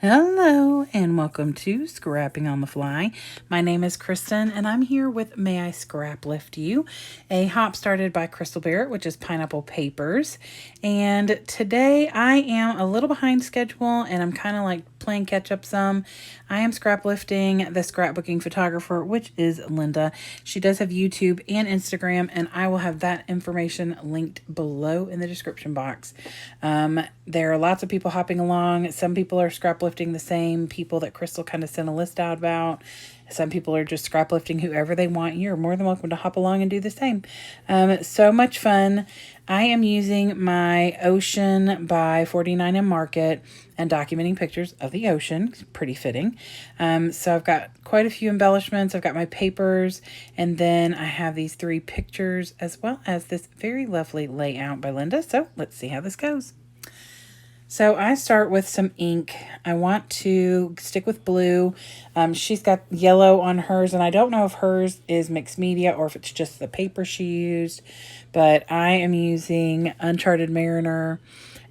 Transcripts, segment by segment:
Hello and welcome to Scrapping on the Fly. My name is Kristen and I'm here with May I Scraplift You, a hop started by Crystal Barrett, which is Pineapple Papers. And today I am a little behind schedule and I'm kind of like playing catch up some. I am scraplifting the scrapbooking photographer, which is Linda. She does have YouTube and Instagram, and I will have that information linked below in the description box. There are lots of people hopping along. Some people are scraplifting the same people that Crystal kind of sent a list out about. Some people are just scraplifting whoever they want. You're more than welcome to hop along and do the same. So much fun. I am using my Ocean by 49M Market and documenting pictures of the ocean. Pretty fitting. So I've got quite a few embellishments. I've got my papers, and then I have these 3 pictures as well as this very lovely layout by Linda. So let's see how this goes. So I start with some ink. I want to stick with blue. She's got yellow on hers, and I don't know if hers is mixed media or if it's just the paper she used, but I am using Uncharted Mariner.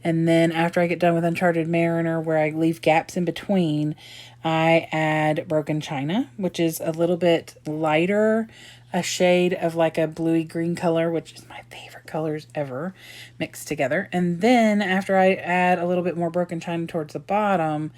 And then after I get done with Uncharted Mariner, where I leave gaps in between, I add Broken China, which is a little bit lighter, a shade of like a bluey green color, which is my favorite colors ever mixed together. And then after I add a little bit more Broken China towards the bottom,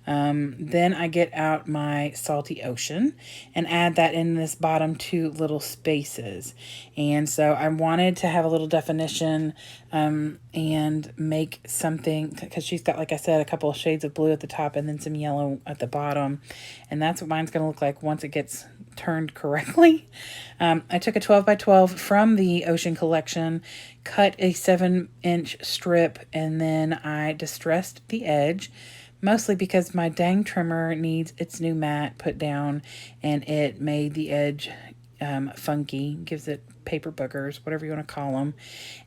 then I get out my Salty Ocean and add that in this bottom 2 little spaces. And so I wanted to have a little definition and make something, because she's got, like I said, a couple of shades of blue at the top and then some yellow at the bottom. And that's what mine's going to look like once it gets turned correctly. I took a 12 by 12 from the Ocean collection, cut a 7-inch strip, and then I distressed the edge, mostly because my dang trimmer needs its new mat put down and it made the edge funky, gives it paper boogers, whatever you want to call them.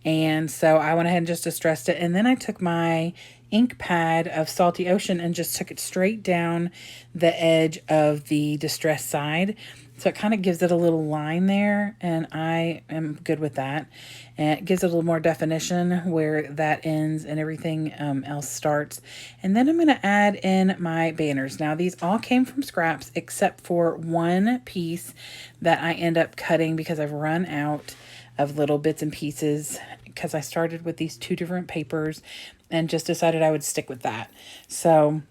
And so I went ahead and just distressed it. And then I took my ink pad of Salty Ocean and just took it straight down the edge of the distressed side. So it kind of gives it a little line there, and I am good with that. And it gives it a little more definition where that ends and everything else starts. And then I'm going to add in my banners. Now, these all came from scraps except for one piece that I end up cutting because I've run out of little bits and pieces, because I started with these 2 different papers and just decided I would stick with that. So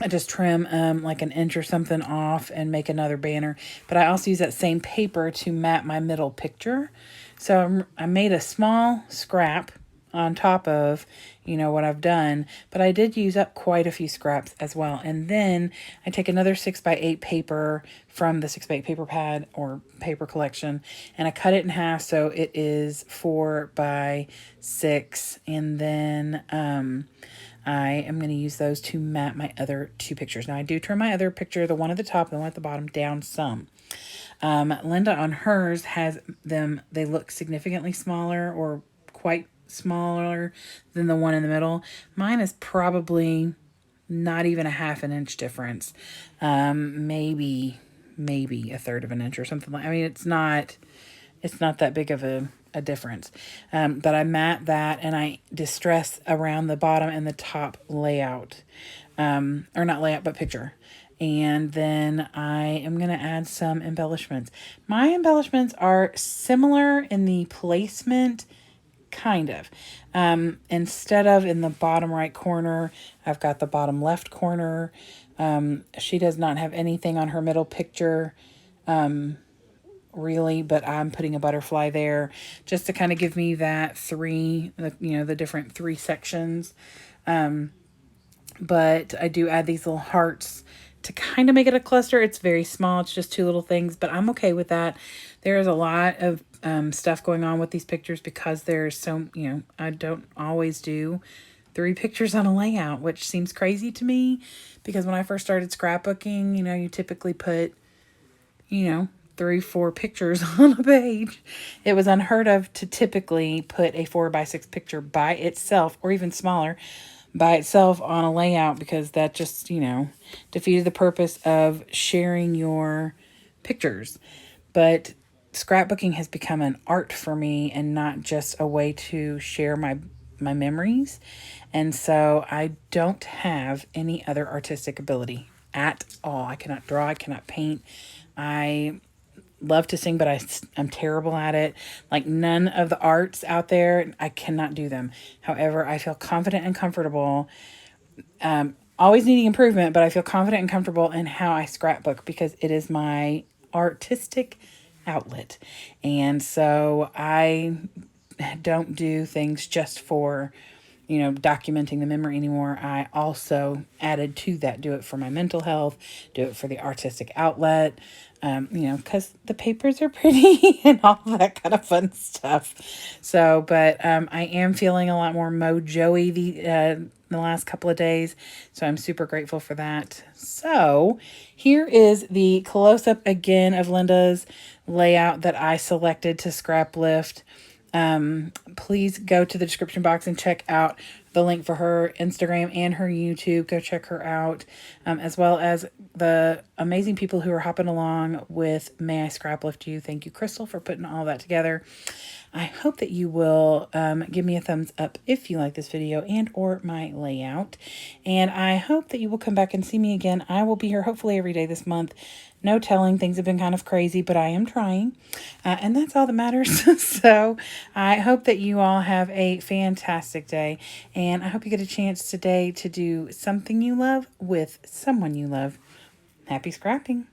I just trim like an inch or something off and make another banner. But I also use that same paper to map my middle picture. So I made a small scrap on top of, what I've done. But I did use up quite a few scraps as well. And then I take another 6x8 paper from the 6x8 paper pad or paper collection, and I cut it in half so it is 4x6. And then I am going to use those to map my other 2 pictures. Now, I do turn my other picture, the one at the top and the one at the bottom, down some. Linda on hers has them, they look significantly smaller or quite smaller than the one in the middle. Mine is probably not even a half an inch difference. Maybe a third of an inch or something like. I mean, it's not that big of a difference. But I mat that and I distress around the bottom and the top layout. Or not layout, but picture. And then I am going to add some embellishments. My embellishments are similar in the placement, kind of. Instead of in the bottom right corner, I've got the bottom left corner. She does not have anything on her middle picture, really, but I'm putting a butterfly there just to kind of give me that the different 3 sections. But I do add these little hearts to kind of make it a cluster. It's very small. It's just 2 little things, but I'm okay with that. There is a lot of stuff going on with these pictures because there's so, I don't always do 3 pictures on a layout, which seems crazy to me because when I first started scrapbooking, you typically put, 3-4 pictures on a page. It was unheard of to typically put a 4x6 picture by itself, or even smaller, by itself on a layout, because that just, defeated the purpose of sharing your pictures. But scrapbooking has become an art for me and not just a way to share my my memories. And so I don't have any other artistic ability at all. I cannot draw, I cannot paint. I love to sing, but I'm terrible at it. Like none of the arts out there, I cannot do them. However, I feel confident and comfortable, always needing improvement, but I feel confident and comfortable in how I scrapbook because it is my artistic outlet. And so I don't do things just for, documenting the memory anymore. I also added to that, do it for my mental health, do it for the artistic outlet, because the papers are pretty and all that kind of fun stuff. So, but I am feeling a lot more mojo-y the last couple of days. So I'm super grateful for that. So here is the close-up again of Linda's layout that I selected to Scraplift. Please go to the description box and check out the link for her Instagram and her YouTube. Go check her out, as well as the amazing people who are hopping along with May I Scraplift You. Thank you, Crystal, for putting all that together. I hope that you will give me a thumbs up if you like this video and or my layout. And I hope that you will come back and see me again. I will be here hopefully every day this month. No telling, things have been kind of crazy, but I am trying. And that's all that matters. So I hope that you all have a fantastic day. And I hope you get a chance today to do something you love with someone you love. Happy scrapping.